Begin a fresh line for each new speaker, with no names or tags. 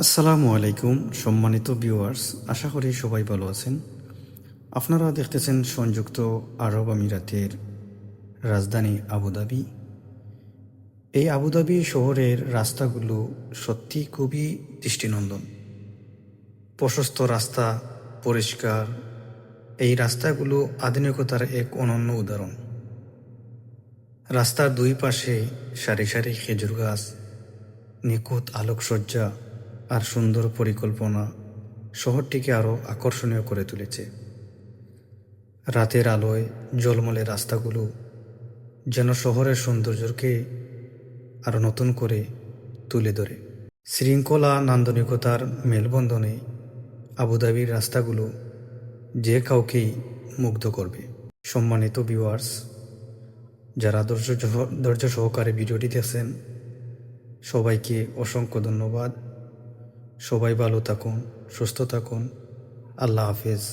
আসসালামু আলাইকুম সম্মানিত ভিউয়ার্স, আশা করি সবাই ভালো আছেন। আপনারা দেখতেছেন সংযুক্ত আরব আমিরাতের রাজধানী আবুধাবি। এই আবুধাবি শহরের রাস্তাগুলো সত্যি খুবই দৃষ্টিনন্দন। প্রশস্ত রাস্তা, পরিষ্কার। এই রাস্তাগুলো আধুনিকতার এক অনন্য উদাহরণ। রাস্তার দুই পাশে সারি সারি খেজুর গাছ, নিখুঁত আলোকসজ্জা আর সুন্দর পরিকল্পনা শহরটিকে আরও আকর্ষণীয় করে তুলেছে। রাতের আলোয় ঝলমলে রাস্তাগুলো যেন শহরের সৌন্দর্যকে আরও নতুন করে তুলে ধরে। শৃঙ্খলা নান্দনিকতার মেলবন্ধনে আবুধাবির রাস্তাগুলো যে কাউকেই মুগ্ধ করবে। সম্মানিত ভিউয়ার্স, যারা ধৈর্য সহকারে ভিডিওটি দেখছেন, সবাইকে অসংখ্য ধন্যবাদ। সবাই ভালো থাকুন, সুস্থ থাকুন। আল্লাহ হাফেজ।